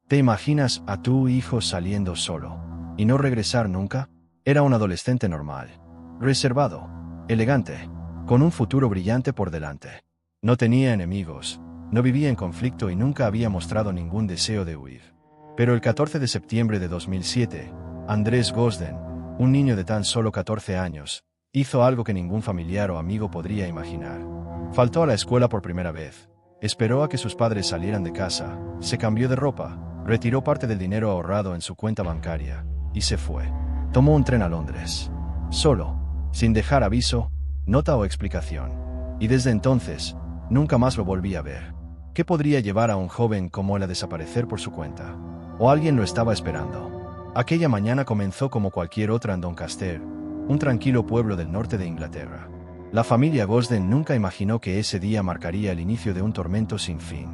¿Te imaginas a tu hijo saliendo solo y no regresar nunca? Era un adolescente normal, reservado, elegante, con un futuro brillante por delante. No tenía enemigos, no vivía en conflicto y nunca había mostrado ningún deseo de huir. Pero el 14 de septiembre de 2007, Andrés Gosden, un niño de tan solo 14 años, hizo algo que ningún familiar o amigo podría imaginar. Faltó a la escuela por primera vez, esperó a que sus padres salieran de casa, se cambió de ropa, retiró parte del dinero ahorrado en su cuenta bancaria, y se fue. Tomó un tren a Londres. Solo, sin dejar aviso, nota o explicación. Y desde entonces, nunca más lo volví a ver. ¿Qué podría llevar a un joven como él a desaparecer por su cuenta? ¿O alguien lo estaba esperando? Aquella mañana comenzó como cualquier otra en Doncaster, un tranquilo pueblo del norte de Inglaterra. La familia Gosden nunca imaginó que ese día marcaría el inicio de un tormento sin fin.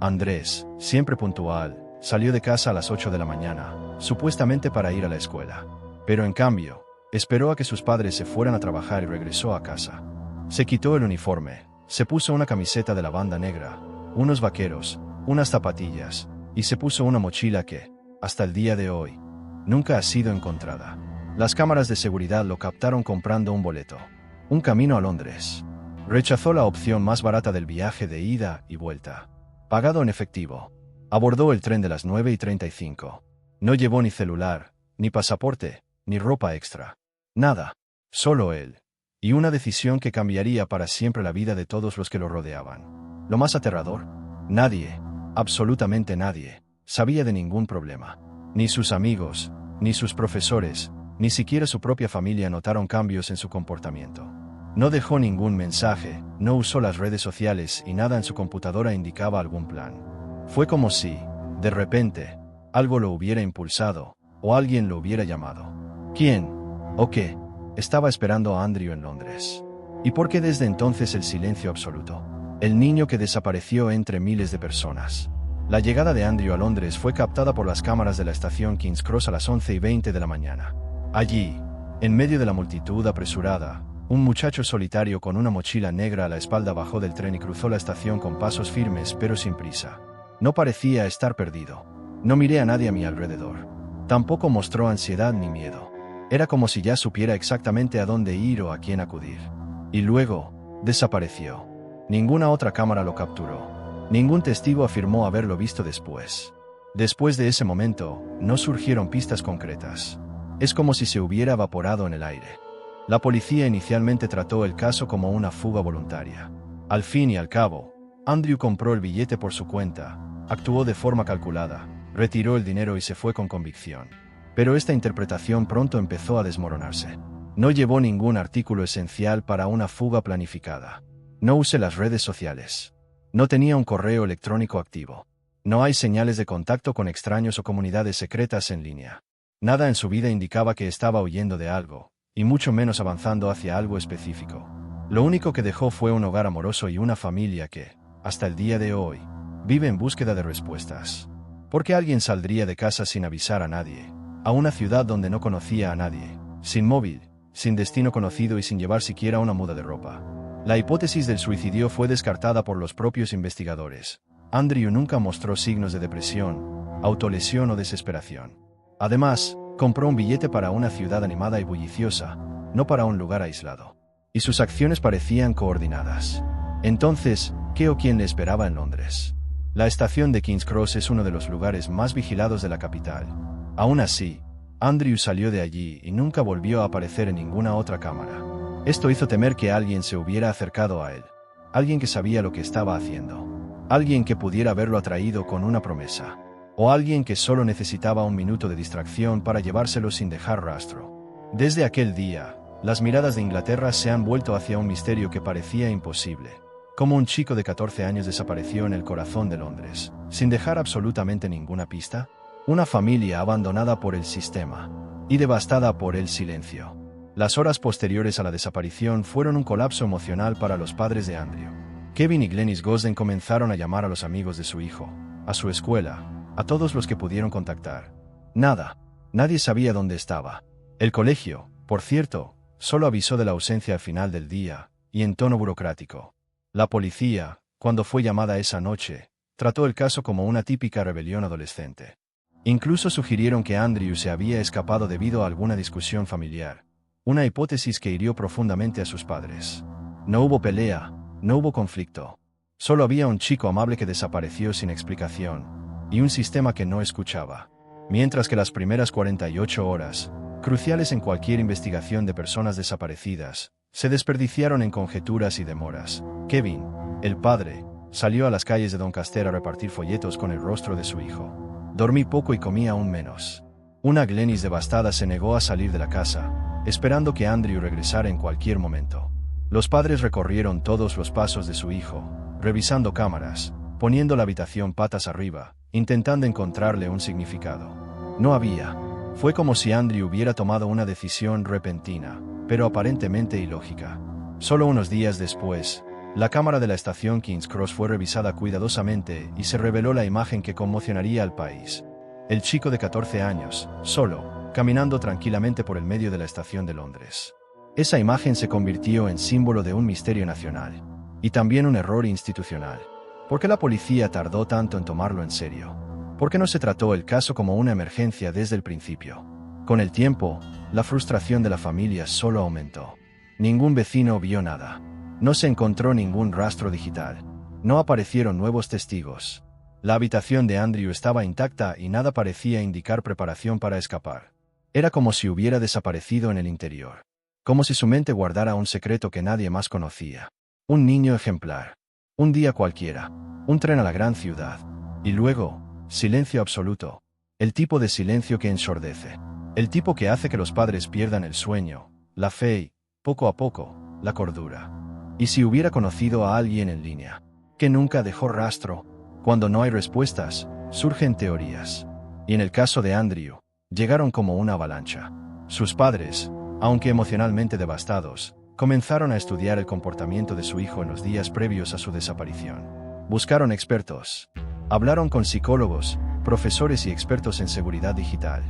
Andrés, siempre puntual, salió de casa a las 8 de la mañana, supuestamente para ir a la escuela. Pero en cambio, esperó a que sus padres se fueran a trabajar y regresó a casa. Se quitó el uniforme, se puso una camiseta de la banda negra, unos vaqueros, unas zapatillas, y se puso una mochila que, hasta el día de hoy, nunca ha sido encontrada. Las cámaras de seguridad lo captaron comprando un boleto, un camino a Londres. Rechazó la opción más barata del viaje de ida y vuelta, pagado en efectivo. Abordó el tren de las 9:35. No llevó ni celular, ni pasaporte, ni ropa extra. Nada. Solo él. Y una decisión que cambiaría para siempre la vida de todos los que lo rodeaban. Lo más aterrador, nadie, absolutamente nadie, sabía de ningún problema. Ni sus amigos, ni sus profesores, ni siquiera su propia familia notaron cambios en su comportamiento. No dejó ningún mensaje, no usó las redes sociales y nada en su computadora indicaba algún plan. Fue como si, de repente, algo lo hubiera impulsado, o alguien lo hubiera llamado. ¿Quién? ¿O qué? Estaba esperando a Andrew en Londres. ¿Y por qué desde entonces el silencio absoluto? El niño que desapareció entre miles de personas. La llegada de Andrew a Londres fue captada por las cámaras de la estación King's Cross a las 11:20 de la mañana. Allí, en medio de la multitud apresurada, un muchacho solitario con una mochila negra a la espalda bajó del tren y cruzó la estación con pasos firmes pero sin prisa. No parecía estar perdido. No miré a nadie a mi alrededor. Tampoco mostró ansiedad ni miedo. Era como si ya supiera exactamente a dónde ir o a quién acudir. Y luego, desapareció. Ninguna otra cámara lo capturó. Ningún testigo afirmó haberlo visto después. Después de ese momento, no surgieron pistas concretas. Es como si se hubiera evaporado en el aire. La policía inicialmente trató el caso como una fuga voluntaria. Al fin y al cabo, Andrew compró el billete por su cuenta, actuó de forma calculada, retiró el dinero y se fue con convicción. Pero esta interpretación pronto empezó a desmoronarse. No llevó ningún artículo esencial para una fuga planificada. No usé las redes sociales. No tenía un correo electrónico activo. No hay señales de contacto con extraños o comunidades secretas en línea. Nada en su vida indicaba que estaba huyendo de algo, y mucho menos avanzando hacia algo específico. Lo único que dejó fue un hogar amoroso y una familia que, hasta el día de hoy, vive en búsqueda de respuestas. ¿Por qué alguien saldría de casa sin avisar a nadie? A una ciudad donde no conocía a nadie, sin móvil, sin destino conocido y sin llevar siquiera una muda de ropa. La hipótesis del suicidio fue descartada por los propios investigadores. Andrew nunca mostró signos de depresión, autolesión o desesperación. Además, compró un billete para una ciudad animada y bulliciosa, no para un lugar aislado. Y sus acciones parecían coordinadas. Entonces, ¿qué o quién le esperaba en Londres? La estación de King's Cross es uno de los lugares más vigilados de la capital. Aún así, Andrew salió de allí y nunca volvió a aparecer en ninguna otra cámara. Esto hizo temer que alguien se hubiera acercado a él. Alguien que sabía lo que estaba haciendo. Alguien que pudiera haberlo atraído con una promesa. O alguien que solo necesitaba un minuto de distracción para llevárselo sin dejar rastro. Desde aquel día, las miradas de Inglaterra se han vuelto hacia un misterio que parecía imposible. Como un chico de 14 años desapareció en el corazón de Londres, sin dejar absolutamente ninguna pista. Una familia abandonada por el sistema y devastada por el silencio. Las horas posteriores a la desaparición fueron un colapso emocional para los padres de Andrew. Kevin y Glenys Gosden comenzaron a llamar a los amigos de su hijo, a su escuela, a todos los que pudieron contactar. Nadie sabía dónde estaba. El colegio, por cierto, solo avisó de la ausencia al final del día, y en tono burocrático. La policía, cuando fue llamada esa noche, trató el caso como una típica rebelión adolescente. Incluso sugirieron que Andrew se había escapado debido a alguna discusión familiar, una hipótesis que hirió profundamente a sus padres. No hubo pelea, no hubo conflicto. Solo había un chico amable que desapareció sin explicación, y un sistema que no escuchaba. Mientras que las primeras 48 horas, cruciales en cualquier investigación de personas desaparecidas, se desperdiciaron en conjeturas y demoras. Kevin, el padre, salió a las calles de Doncaster a repartir folletos con el rostro de su hijo. Dormí poco y comí aún menos. Una Glenys devastada se negó a salir de la casa, esperando que Andrew regresara en cualquier momento. Los padres recorrieron todos los pasos de su hijo, revisando cámaras, poniendo la habitación patas arriba, intentando encontrarle un significado. No había. Fue como si Andrew hubiera tomado una decisión repentina, pero aparentemente ilógica. Solo unos días después, la cámara de la estación King's Cross fue revisada cuidadosamente y se reveló la imagen que conmocionaría al país. El chico de 14 años, solo, caminando tranquilamente por el medio de la estación de Londres. Esa imagen se convirtió en símbolo de un misterio nacional, y también un error institucional. ¿Por qué la policía tardó tanto en tomarlo en serio? ¿Por qué no se trató el caso como una emergencia desde el principio? Con el tiempo, la frustración de la familia solo aumentó. Ningún vecino vio nada. No se encontró ningún rastro digital. No aparecieron nuevos testigos. La habitación de Andrew estaba intacta y nada parecía indicar preparación para escapar. Era como si hubiera desaparecido en el interior. Como si su mente guardara un secreto que nadie más conocía. Un niño ejemplar. Un día cualquiera. Un tren a la gran ciudad. Y luego, silencio absoluto. El tipo de silencio que ensordece. El tipo que hace que los padres pierdan el sueño, la fe y, poco a poco, la cordura. ¿Y si hubiera conocido a alguien en línea, que nunca dejó rastro? Cuando no hay respuestas, surgen teorías. Y en el caso de Andrew, llegaron como una avalancha. Sus padres, aunque emocionalmente devastados, comenzaron a estudiar el comportamiento de su hijo en los días previos a su desaparición. Buscaron expertos. Hablaron con psicólogos, profesores y expertos en seguridad digital.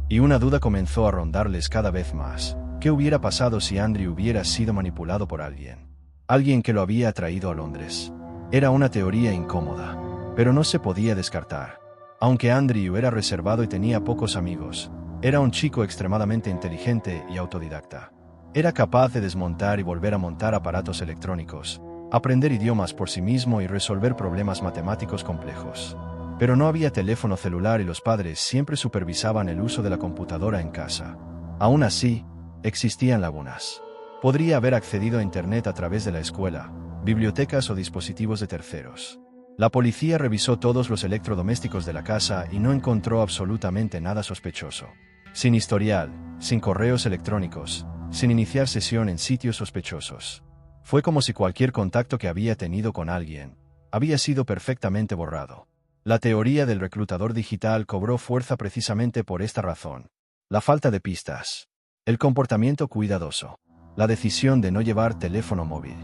Y una duda comenzó a rondarles cada vez más. ¿Qué hubiera pasado si Andrew hubiera sido manipulado por alguien? Alguien que lo había traído a Londres. Era una teoría incómoda, pero no se podía descartar. Aunque Andrew era reservado y tenía pocos amigos, era un chico extremadamente inteligente y autodidacta. Era capaz de desmontar y volver a montar aparatos electrónicos, aprender idiomas por sí mismo y resolver problemas matemáticos complejos. Pero no había teléfono celular y los padres siempre supervisaban el uso de la computadora en casa. Aún así, existían lagunas. Podría haber accedido a Internet a través de la escuela, bibliotecas o dispositivos de terceros. La policía revisó todos los electrodomésticos de la casa y no encontró absolutamente nada sospechoso. Sin historial, sin correos electrónicos, sin iniciar sesión en sitios sospechosos. Fue como si cualquier contacto que había tenido con alguien había sido perfectamente borrado. La teoría del reclutador digital cobró fuerza precisamente por esta razón. La falta de pistas. El comportamiento cuidadoso. La decisión de no llevar teléfono móvil.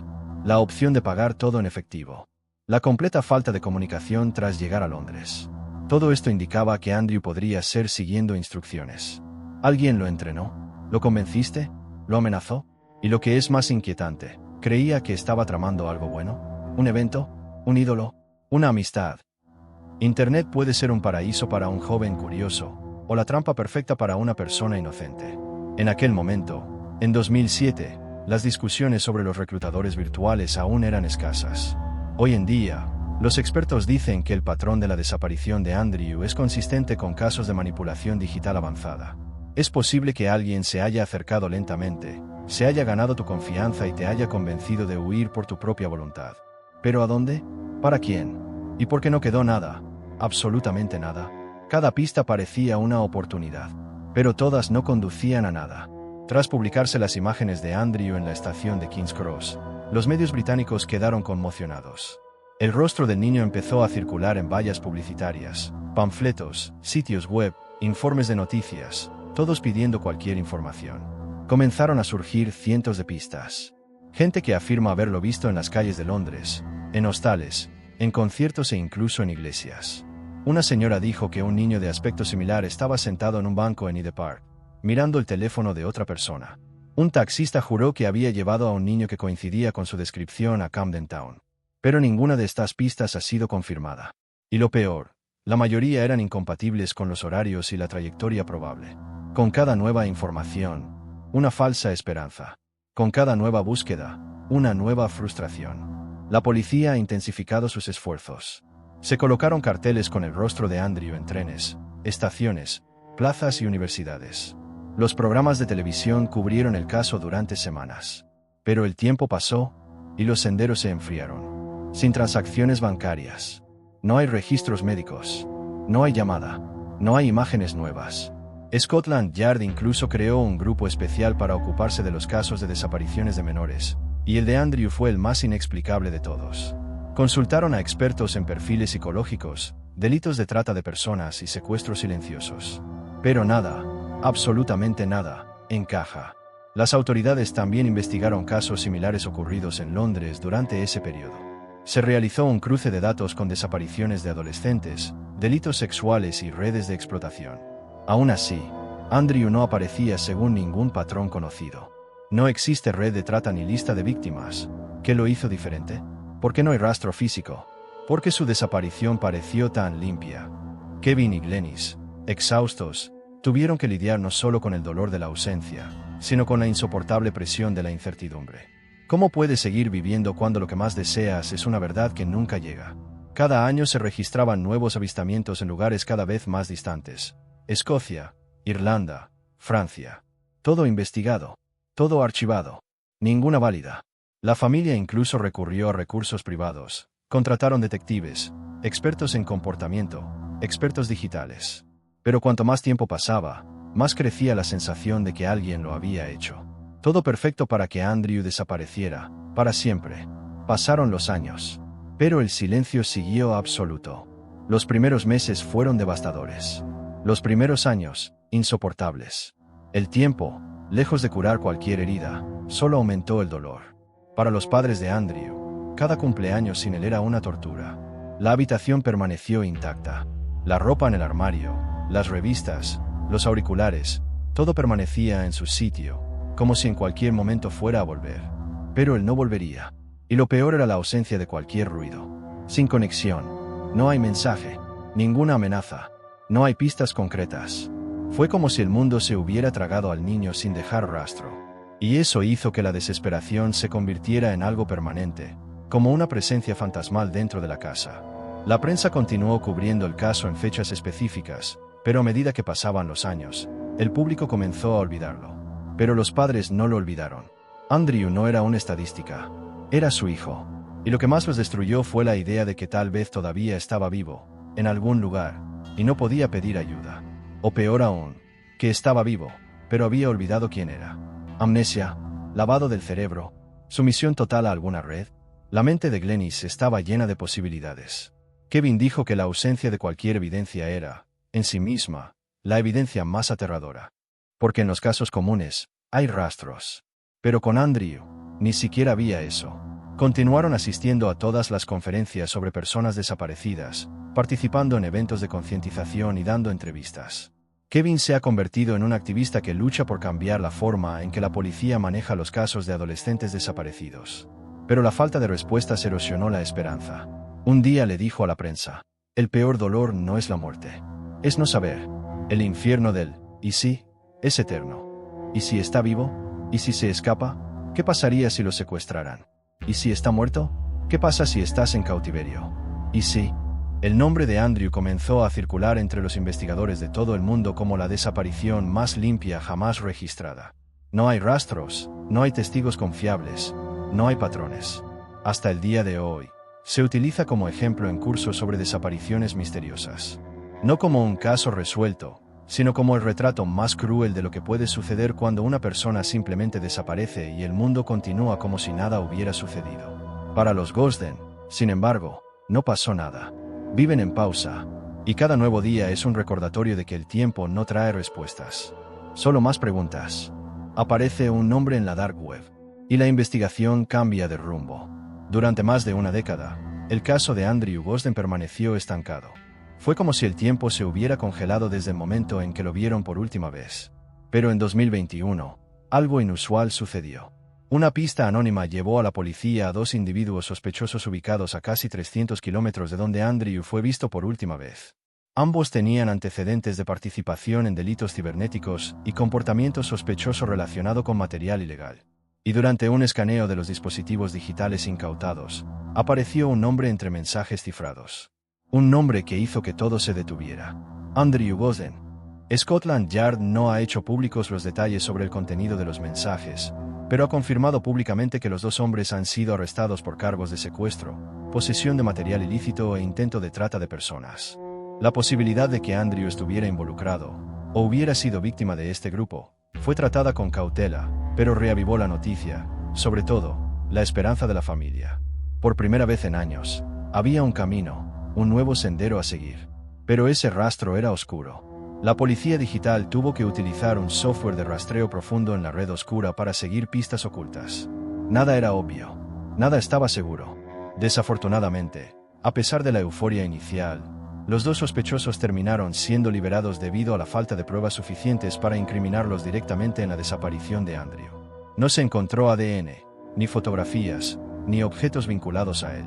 La opción de pagar todo en efectivo. La completa falta de comunicación tras llegar a Londres. Todo esto indicaba que Andrew podría ser siguiendo instrucciones. ¿Alguien lo entrenó? ¿Lo convenciste? ¿Lo amenazó? Y lo que es más inquietante, ¿creía que estaba tramando algo bueno? ¿Un evento? ¿Un ídolo? ¿Una amistad? Internet puede ser un paraíso para un joven curioso, o la trampa perfecta para una persona inocente. En aquel momento, en 2007, las discusiones sobre los reclutadores virtuales aún eran escasas. Hoy en día, los expertos dicen que el patrón de la desaparición de Andrew es consistente con casos de manipulación digital avanzada. Es posible que alguien se haya acercado lentamente, se haya ganado tu confianza y te haya convencido de huir por tu propia voluntad. ¿Pero a dónde? ¿Para quién? ¿Y por qué no quedó nada? Absolutamente nada. Cada pista parecía una oportunidad, pero todas no conducían a nada. Tras publicarse las imágenes de Andrew en la estación de King's Cross, los medios británicos quedaron conmocionados. El rostro del niño empezó a circular en vallas publicitarias, panfletos, sitios web, informes de noticias, todos pidiendo cualquier información. Comenzaron a surgir cientos de pistas. Gente que afirma haberlo visto en las calles de Londres, en hostales, en conciertos e incluso en iglesias. Una señora dijo que un niño de aspecto similar estaba sentado en un banco en Hyde Park, mirando el teléfono de otra persona. Un taxista juró que había llevado a un niño que coincidía con su descripción a Camden Town. Pero ninguna de estas pistas ha sido confirmada. Y lo peor, la mayoría eran incompatibles con los horarios y la trayectoria probable. Con cada nueva información, una falsa esperanza. Con cada nueva búsqueda, una nueva frustración. La policía ha intensificado sus esfuerzos. Se colocaron carteles con el rostro de Andrew en trenes, estaciones, plazas y universidades. Los programas de televisión cubrieron el caso durante semanas. Pero el tiempo pasó, y los senderos se enfriaron. Sin transacciones bancarias. No hay registros médicos. No hay llamada. No hay imágenes nuevas. Scotland Yard incluso creó un grupo especial para ocuparse de los casos de desapariciones de menores, y el de Andrew fue el más inexplicable de todos. Consultaron a expertos en perfiles psicológicos, delitos de trata de personas y secuestros silenciosos. Pero nada, absolutamente nada, encaja. Las autoridades también investigaron casos similares ocurridos en Londres durante ese periodo. Se realizó un cruce de datos con desapariciones de adolescentes, delitos sexuales y redes de explotación. Aún así, Andrew no aparecía según ningún patrón conocido. No existe red de trata ni lista de víctimas. ¿Qué lo hizo diferente? ¿Por qué no hay rastro físico? ¿Por qué su desaparición pareció tan limpia? Kevin y Glenys, exhaustos, tuvieron que lidiar no solo con el dolor de la ausencia, sino con la insoportable presión de la incertidumbre. ¿Cómo puedes seguir viviendo cuando lo que más deseas es una verdad que nunca llega? Cada año se registraban nuevos avistamientos en lugares cada vez más distantes. Escocia, Irlanda, Francia. Todo investigado. Todo archivado. Ninguna válida. La familia incluso recurrió a recursos privados. Contrataron detectives, expertos en comportamiento, expertos digitales. Pero cuanto más tiempo pasaba, más crecía la sensación de que alguien lo había hecho. Todo perfecto para que Andrew desapareciera, para siempre. Pasaron los años. Pero el silencio siguió absoluto. Los primeros meses fueron devastadores. Los primeros años, insoportables. El tiempo, lejos de curar cualquier herida, solo aumentó el dolor. Para los padres de Andrew, cada cumpleaños sin él era una tortura. La habitación permaneció intacta. La ropa en el armario, las revistas, los auriculares, todo permanecía en su sitio, como si en cualquier momento fuera a volver. Pero él no volvería. Y lo peor era la ausencia de cualquier ruido. Sin conexión. No hay mensaje. Ninguna amenaza. No hay pistas concretas. Fue como si el mundo se hubiera tragado al niño sin dejar rastro. Y eso hizo que la desesperación se convirtiera en algo permanente, como una presencia fantasmal dentro de la casa. La prensa continuó cubriendo el caso en fechas específicas, pero a medida que pasaban los años, el público comenzó a olvidarlo. Pero los padres no lo olvidaron. Andrew no era una estadística. Era su hijo. Y lo que más los destruyó fue la idea de que tal vez todavía estaba vivo, en algún lugar, y no podía pedir ayuda. O peor aún, que estaba vivo, pero había olvidado quién era. Amnesia, lavado del cerebro, sumisión total a alguna red. La mente de Glenys estaba llena de posibilidades. Kevin dijo que la ausencia de cualquier evidencia era, en sí misma, la evidencia más aterradora. Porque en los casos comunes, hay rastros. Pero con Andrew, ni siquiera había eso. Continuaron asistiendo a todas las conferencias sobre personas desaparecidas, participando en eventos de concientización y dando entrevistas. Kevin se ha convertido en un activista que lucha por cambiar la forma en que la policía maneja los casos de adolescentes desaparecidos. Pero la falta de respuestas erosionó la esperanza. Un día le dijo a la prensa: el peor dolor no es la muerte. Es no saber. El infierno del «¿y si?» es eterno. ¿Y si está vivo? ¿Y si se escapa? ¿Qué pasaría si lo secuestraran? ¿Y si está muerto? ¿Qué pasa si estás en cautiverio? ¿Y si? El nombre de Andrew comenzó a circular entre los investigadores de todo el mundo como la desaparición más limpia jamás registrada. No hay rastros, no hay testigos confiables, no hay patrones. Hasta el día de hoy, se utiliza como ejemplo en cursos sobre desapariciones misteriosas. No como un caso resuelto, sino como el retrato más cruel de lo que puede suceder cuando una persona simplemente desaparece y el mundo continúa como si nada hubiera sucedido. Para los Gosden, sin embargo, no pasó nada. Viven en pausa, y cada nuevo día es un recordatorio de que el tiempo no trae respuestas. Solo más preguntas. Aparece un nombre en la dark web, y la investigación cambia de rumbo. Durante más de una década, el caso de Andrew Gosden permaneció estancado. Fue como si el tiempo se hubiera congelado desde el momento en que lo vieron por última vez. Pero en 2021, algo inusual sucedió. Una pista anónima llevó a la policía a dos individuos sospechosos ubicados a casi 300 kilómetros de donde Andrew fue visto por última vez. Ambos tenían antecedentes de participación en delitos cibernéticos y comportamiento sospechoso relacionado con material ilegal. Y durante un escaneo de los dispositivos digitales incautados, apareció un nombre entre mensajes cifrados. Un nombre que hizo que todo se detuviera. Andrew Gosden. Scotland Yard no ha hecho públicos los detalles sobre el contenido de los mensajes, pero ha confirmado públicamente que los dos hombres han sido arrestados por cargos de secuestro, posesión de material ilícito e intento de trata de personas. La posibilidad de que Andrew estuviera involucrado, o hubiera sido víctima de este grupo, fue tratada con cautela, pero reavivó la noticia, sobre todo, la esperanza de la familia. Por primera vez en años, había un camino, un nuevo sendero a seguir. Pero ese rastro era oscuro. La policía digital tuvo que utilizar un software de rastreo profundo en la red oscura para seguir pistas ocultas. Nada era obvio. Nada estaba seguro. Desafortunadamente, a pesar de la euforia inicial, los dos sospechosos terminaron siendo liberados debido a la falta de pruebas suficientes para incriminarlos directamente en la desaparición de Andrew. No se encontró ADN, ni fotografías, ni objetos vinculados a él.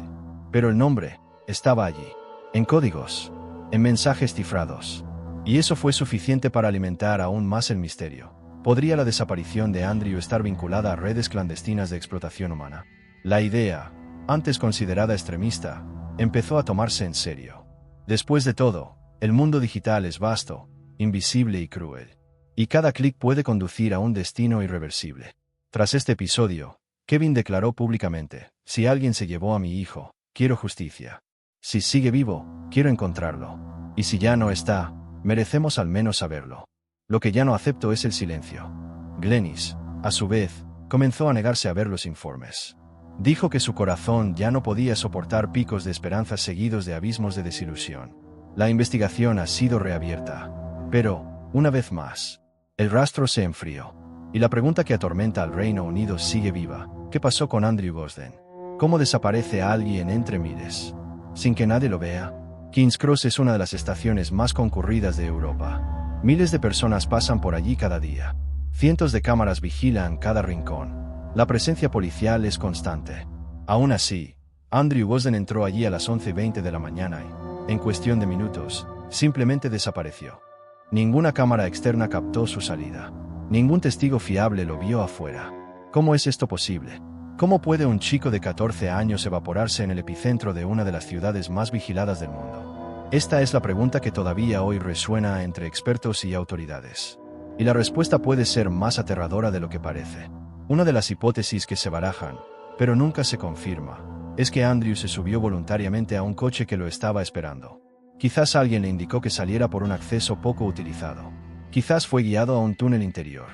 Pero el nombre estaba allí, en códigos, en mensajes cifrados. Y eso fue suficiente para alimentar aún más el misterio. ¿Podría la desaparición de Andrew estar vinculada a redes clandestinas de explotación humana? La idea, antes considerada extremista, empezó a tomarse en serio. Después de todo, el mundo digital es vasto, invisible y cruel. Y cada clic puede conducir a un destino irreversible. Tras este episodio, Kevin declaró públicamente: si alguien se llevó a mi hijo, quiero justicia. Si sigue vivo, quiero encontrarlo. Y si ya no está, merecemos al menos saberlo. Lo que ya no acepto es el silencio. Glenys, a su vez, comenzó a negarse a ver los informes. Dijo que su corazón ya no podía soportar picos de esperanza seguidos de abismos de desilusión. La investigación ha sido reabierta. Pero, una vez más, el rastro se enfrió. Y la pregunta que atormenta al Reino Unido sigue viva: ¿qué pasó con Andrew Gosden? ¿Cómo desaparece a alguien entre miles, sin que nadie lo vea? King's Cross es una de las estaciones más concurridas de Europa. Miles de personas pasan por allí cada día. Cientos de cámaras vigilan cada rincón. La presencia policial es constante. Aún así, Andrew Gosden entró allí a las 11:20 de la mañana y, en cuestión de minutos, simplemente desapareció. Ninguna cámara externa captó su salida. Ningún testigo fiable lo vio afuera. ¿Cómo es esto posible? ¿Cómo puede un chico de 14 años evaporarse en el epicentro de una de las ciudades más vigiladas del mundo? Esta es la pregunta que todavía hoy resuena entre expertos y autoridades. Y la respuesta puede ser más aterradora de lo que parece. Una de las hipótesis que se barajan, pero nunca se confirma, es que Andrew se subió voluntariamente a un coche que lo estaba esperando. Quizás alguien le indicó que saliera por un acceso poco utilizado. Quizás fue guiado a un túnel interior.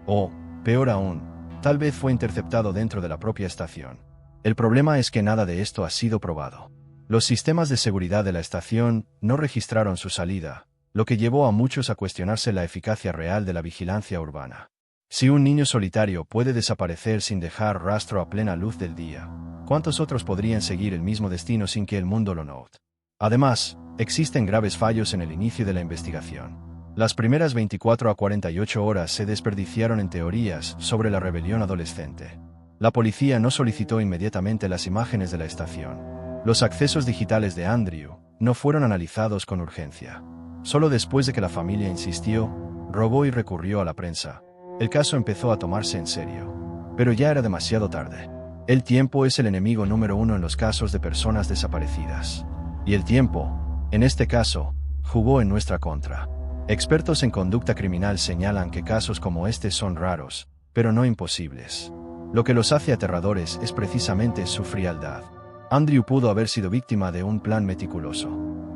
O, peor aún, tal vez fue interceptado dentro de la propia estación. El problema es que nada de esto ha sido probado. Los sistemas de seguridad de la estación no registraron su salida, lo que llevó a muchos a cuestionarse la eficacia real de la vigilancia urbana. Si un niño solitario puede desaparecer sin dejar rastro a plena luz del día, ¿cuántos otros podrían seguir el mismo destino sin que el mundo lo note? Además, existen graves fallos en el inicio de la investigación. Las primeras 24 a 48 horas se desperdiciaron en teorías sobre la rebelión adolescente. La policía no solicitó inmediatamente las imágenes de la estación. Los accesos digitales de Andrew no fueron analizados con urgencia. Solo después de que la familia insistió, rogó y recurrió a la prensa, el caso empezó a tomarse en serio. Pero ya era demasiado tarde. El tiempo es el enemigo número uno en los casos de personas desaparecidas. Y el tiempo, en este caso, jugó en nuestra contra. Expertos en conducta criminal señalan que casos como este son raros, pero no imposibles. Lo que los hace aterradores es precisamente su frialdad. Andrew pudo haber sido víctima de un plan meticuloso.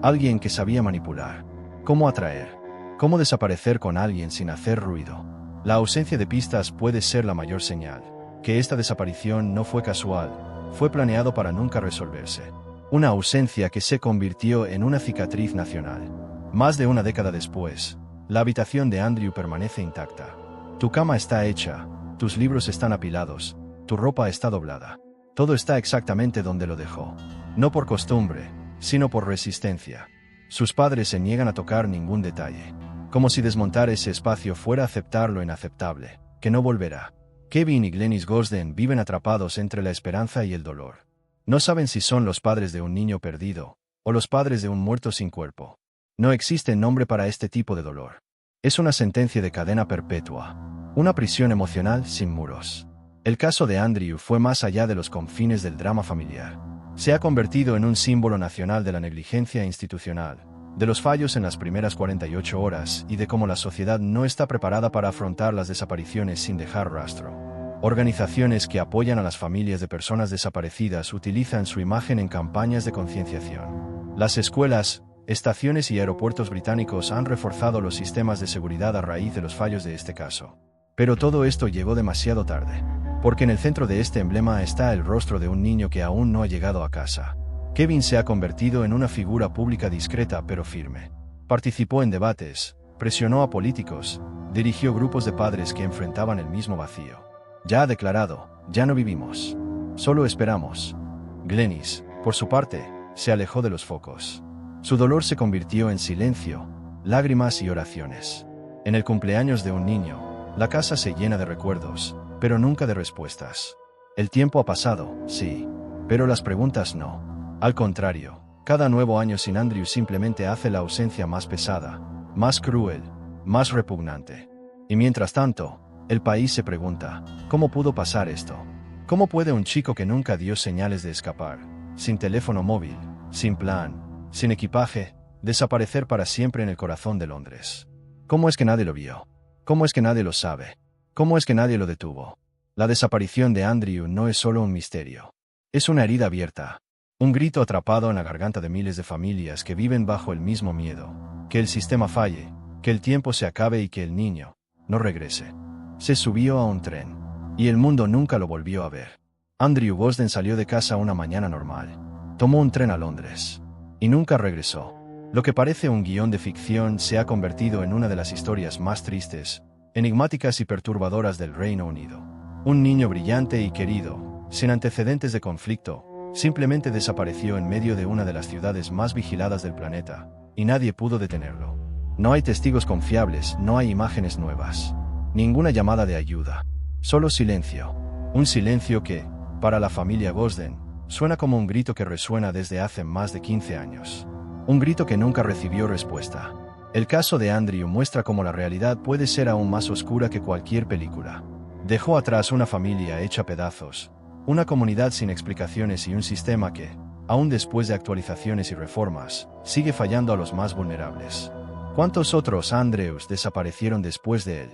Alguien que sabía manipular. Cómo atraer. Cómo desaparecer con alguien sin hacer ruido. La ausencia de pistas puede ser la mayor señal. Que esta desaparición no fue casual, fue planeado para nunca resolverse. Una ausencia que se convirtió en una cicatriz nacional. Más de una década después, la habitación de Andrew permanece intacta. Tu cama está hecha, tus libros están apilados, tu ropa está doblada. Todo está exactamente donde lo dejó. No por costumbre, sino por resistencia. Sus padres se niegan a tocar ningún detalle. Como si desmontar ese espacio fuera aceptar lo inaceptable, que no volverá. Kevin y Glenys Gosden viven atrapados entre la esperanza y el dolor. No saben si son los padres de un niño perdido, o los padres de un muerto sin cuerpo. No existe nombre para este tipo de dolor. Es una sentencia de cadena perpetua. Una prisión emocional sin muros. El caso de Andrew fue más allá de los confines del drama familiar. Se ha convertido en un símbolo nacional de la negligencia institucional, de los fallos en las primeras 48 horas y de cómo la sociedad no está preparada para afrontar las desapariciones sin dejar rastro. Organizaciones que apoyan a las familias de personas desaparecidas utilizan su imagen en campañas de concienciación. Las escuelas, estaciones y aeropuertos británicos han reforzado los sistemas de seguridad a raíz de los fallos de este caso. Pero todo esto llegó demasiado tarde, porque en el centro de este emblema está el rostro de un niño que aún no ha llegado a casa. Kevin se ha convertido en una figura pública discreta pero firme. Participó en debates, presionó a políticos, dirigió grupos de padres que enfrentaban el mismo vacío. Ya ha declarado, ya no vivimos. Solo esperamos. Glenys, por su parte, se alejó de los focos. Su dolor se convirtió en silencio, lágrimas y oraciones. En el cumpleaños de un niño, la casa se llena de recuerdos, pero nunca de respuestas. El tiempo ha pasado, sí, pero las preguntas no. Al contrario, cada nuevo año sin Andrew simplemente hace la ausencia más pesada, más cruel, más repugnante. Y mientras tanto, el país se pregunta, ¿cómo pudo pasar esto? ¿Cómo puede un chico que nunca dio señales de escapar, sin teléfono móvil, sin plan, sin equipaje, desaparecer para siempre en el corazón de Londres? ¿Cómo es que nadie lo vio? ¿Cómo es que nadie lo sabe? ¿Cómo es que nadie lo detuvo? La desaparición de Andrew no es solo un misterio. Es una herida abierta. Un grito atrapado en la garganta de miles de familias que viven bajo el mismo miedo. Que el sistema falle, que el tiempo se acabe y que el niño no regrese. Se subió a un tren. Y el mundo nunca lo volvió a ver. Andrew Gosden salió de casa una mañana normal. Tomó un tren a Londres. Y nunca regresó. Lo que parece un guión de ficción se ha convertido en una de las historias más tristes, enigmáticas y perturbadoras del Reino Unido. Un niño brillante y querido, sin antecedentes de conflicto, simplemente desapareció en medio de una de las ciudades más vigiladas del planeta, y nadie pudo detenerlo. No hay testigos confiables, no hay imágenes nuevas. Ninguna llamada de ayuda. Solo silencio. Un silencio que, para la familia Gosden, suena como un grito que resuena desde hace más de 15 años. Un grito que nunca recibió respuesta. El caso de Andrew muestra cómo la realidad puede ser aún más oscura que cualquier película. Dejó atrás una familia hecha pedazos, una comunidad sin explicaciones y un sistema que, aún después de actualizaciones y reformas, sigue fallando a los más vulnerables. ¿Cuántos otros Andrews desaparecieron después de él?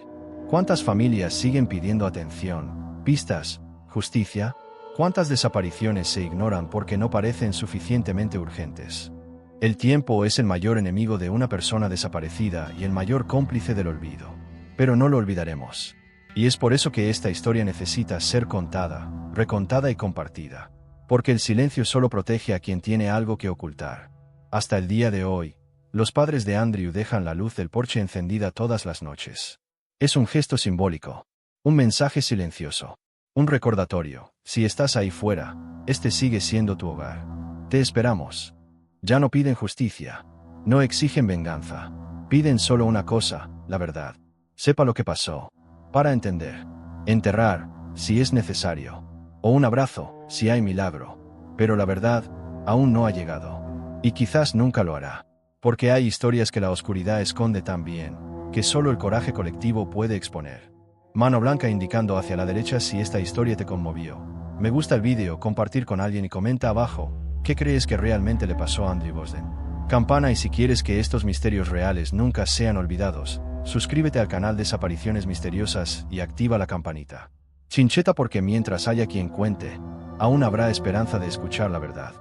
¿Cuántas familias siguen pidiendo atención, pistas, justicia? ¿Cuántas desapariciones se ignoran porque no parecen suficientemente urgentes? El tiempo es el mayor enemigo de una persona desaparecida y el mayor cómplice del olvido. Pero no lo olvidaremos. Y es por eso que esta historia necesita ser contada, recontada y compartida. Porque el silencio solo protege a quien tiene algo que ocultar. Hasta el día de hoy, los padres de Andrew dejan la luz del porche encendida todas las noches. Es un gesto simbólico. Un mensaje silencioso. Un recordatorio. Si estás ahí fuera, este sigue siendo tu hogar. Te esperamos. Ya no piden justicia. No exigen venganza. Piden solo una cosa, la verdad. Sepa lo que pasó. Para entender. Enterrar, si es necesario. O un abrazo, si hay milagro. Pero la verdad, aún no ha llegado. Y quizás nunca lo hará. Porque hay historias que la oscuridad esconde tan bien, que solo el coraje colectivo puede exponer. Mano blanca indicando hacia la derecha si esta historia te conmovió. Me gusta el vídeo, compartir con alguien y comenta abajo, ¿qué crees que realmente le pasó a Andrew Gosden? Campana y si quieres que estos misterios reales nunca sean olvidados, suscríbete al canal Desapariciones Misteriosas y activa la campanita. Chincheta porque mientras haya quien cuente, aún habrá esperanza de escuchar la verdad.